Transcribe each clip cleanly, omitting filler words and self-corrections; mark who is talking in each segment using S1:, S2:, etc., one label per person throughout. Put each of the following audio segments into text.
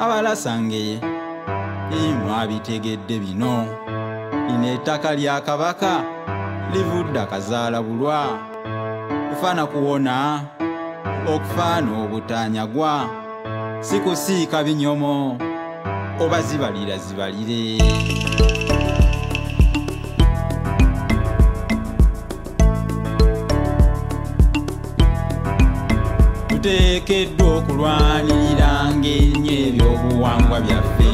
S1: abalasange mwabitegedde bino. Lino ettaka lya Kabaka livudde akazaala bulwa, kufaana kuwona okufaana obutanyagwa, si kusiika binyomo oba zibalira zibalire. Tuteekeddwa okulwaniranga ennyo ebyobuwangwa byaffe,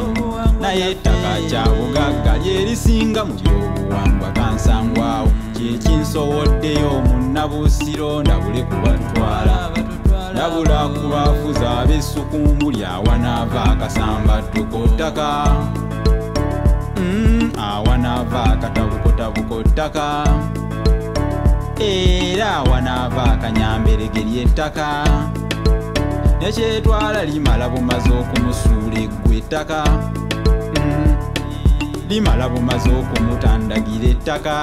S1: naye ettaka kya bugagga lyerisinga mu byobuwangwa kansangwawo. Kyekinsowoddeyo munnabuusiro ndabule kubatwala, ndabula kubafuza ab'essukumbu lyawanaava akasamba ttuko ttaka, awanaava akatabukotabuko ttaka, era awanaava akanyamberege ly'ettaka. Nekyetwala limala bumaze okumusuula eggwe ettaka, limala bumaze okumutandagira ettaka.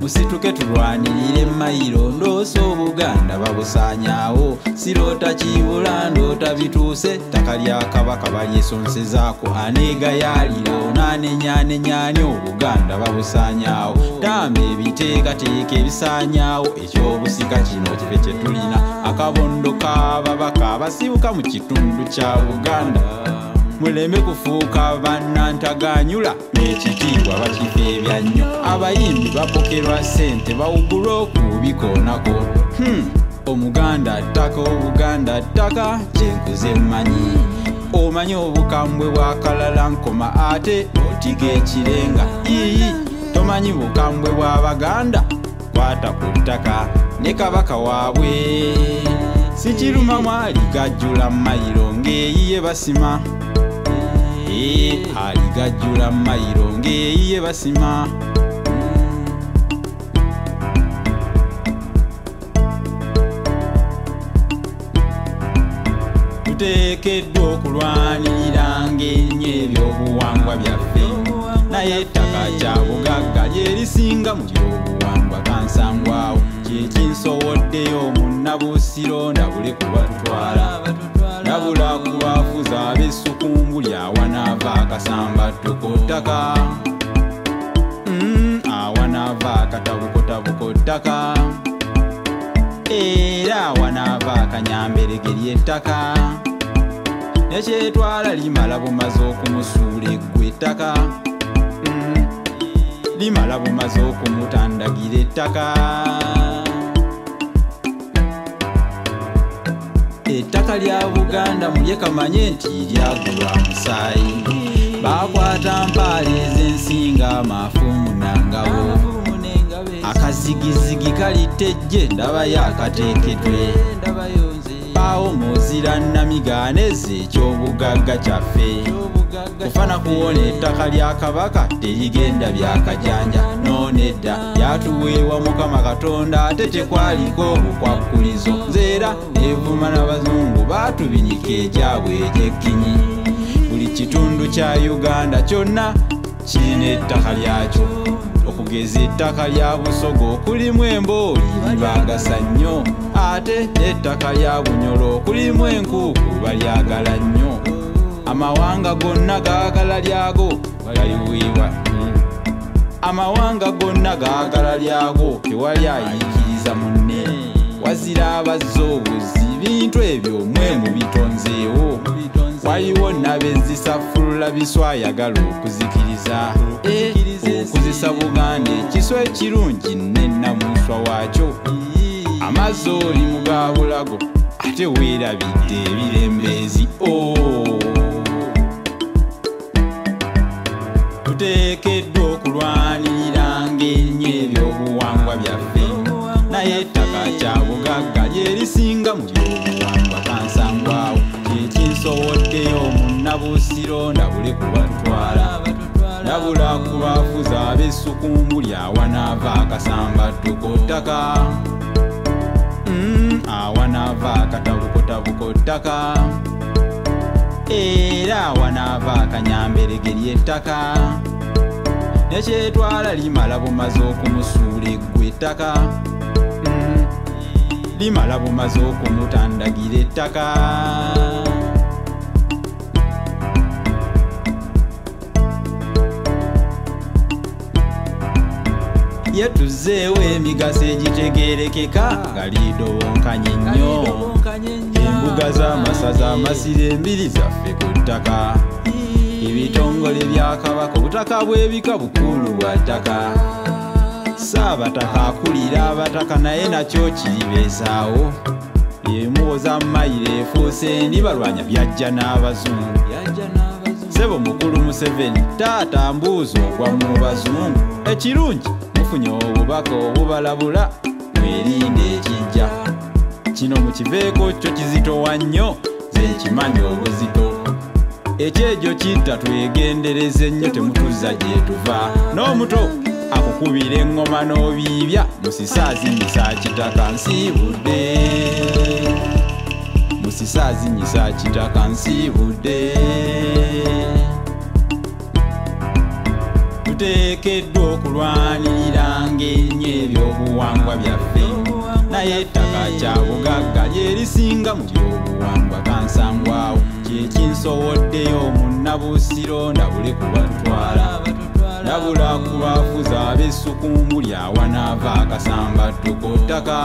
S1: Musituke tulwanirire mayiro, ndoosa Obuganda babusaanyaawo, siroota kibula ndoota bituuse, ttaka lya Kabaka balyesonsezaako, aneegayaalira onaanenyaanenyani Obuganda babusaanyaawo. Tamba ebiteekateeka ebisaanyaawo ekyobusika kino kibe kye tulina, akabondo k'ababaka abasibuka mu kitundu kya Buganda. Muleme kufuuka bannantaganyula n'ekitiibwa bakifa ebyannyo, abayimbi bapokerwa ssente bawugulwa okubikoonako. Omuganda ttaka, Obuganda ttaka, kyenkuze mmanyi. Omanyi obukambwe bwa kalala nkoma ate otiga ekirenga. Tomanyi bukambwe bw'Abaganda, kwata ku ttaka ne Kabaka waabwe. Sikiruma mwali gajjula mayiro ng'eyiye basima, aligajjula mayiro ng'eyiye basima. Tuteekeddwa okulwaniranga ennyo ebyobuwangwa byaffe, naye ettaka kya bugagga lyerisinga mu byobuwangwa kansangwawo. Kyekinsowoddeyo munnabuusiro ndabule kubatwala, ndabula kubafuza ab'essukumbu lyawanaava akasamba ttuko ttaka, awanaava akatabukotabuko ttaka, era awanaava akanyamberege ly'ettaka. Nekyetwala limala bumaze okumusuula eggwe ettaka, limala bumaze okumutandagira ettaka. Ettaka lya Buganda mulye kamanye nti lyagulwa musaayi, bakwata mpaala ez'ensinga amafumu nangawo, akazigizigi kalitejje ndaba yakateekedwe, bawo muzira namigaaneze ekyobugagga kyaffe. Kufaana kuwona ettaka lya Kabaka terigenda byakajanja, noonedda lyatuweebwa Mukama Katonda ate tekwaliko obukwakkulizo. Nzeera evuma n'Abazungu baatubinika ekyabwe ekyekkinyi. Buli kitundu kya Uganda kyonna kirina ettaka lyakyo, okugeza ettaka lya Busoga okulimu embooli libaagasa nnyo, ate ettaka lya Bunyoro okulimu enkuuku balyagala nnyo. Amawanga gonna gaagala lyago galiweebwa, amawanga gonna gaagala lyago tewali ayiikiriza munne. Wazira abazza obuzi, bintu ebyo mwe mubitonzeewo. Waliwo nabenzisafulula biswayagala okuzikiriza, okuzisa Buganda ekiswa ekirungi nennamuswa waakyo. Amazzi oli mu ga Bulago ate weerabidde ebirembeezi. Tuteekeddwa okulwaniranga ennyo ebyobuwangwa byaffe, naye ettaka kya bugagga lyerisinga mu byobuwangwa kansangwawo. Kyekinsowoddeyo munnabuusiro ndabule kubatwala, ndabula kubafuza ab'essukumbu lyawanaava akasamba ttuko ttaka, awanaava akatabukotabuko ttaka, era awanaava akanyamberege ly'ettaka. nekyetwala limala bumaze okumusuula eggwe ettaka limala bumaze okumutandagira ettaka yetuzeewo emigaso egitegeerekeka nga liidowonkanye nnyo embuga z'amasaza amasiro embiri zaffe ku ttaka ebitongole bya kabaka obutaka bw'ebika bukulu bwa ttaka saabataka akulira abataka naye nakyo kiribeezaawo emuwoza mayiro efuuse ndibalwanya byajja n'abazungu ssebo mukulu Museveni taata mbuuza ogwa mu bazungu ekirungi mufunye obubaka obubalabula mwerinde ekijja kino mukiveeko kyo kizitowa nnyo ze nkimanyi obuzito ekyejo kitta twegendereze ennyo temutuza gye tuva n'omuto akukubira eŋŋoma n'obiibya musisaazinyisa kitaka nsiibudde musisaazinyisa kitaka nsiibudde tuteekeddwa okulwaniriranga ennyo ebyobuwangwa byaffe naye ettaka kya bugagga lyerisinga mu byobuwangwa kansangwawo kyekinsowoddeyo munnabuusiro ndabule kubatwala ndabula kubafuza ab'essukumbu lyawanaava akasambattuko ttaka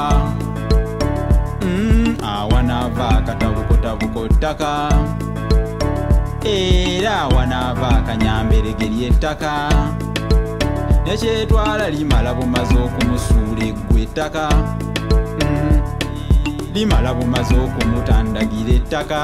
S1: awanaava akatabukotabuko ttaka era awanaava akanyamberege ly'ettaka nekyetwala limala bumaze okumusuula eggwe ettaka limala bumaze okumutandagira ettaka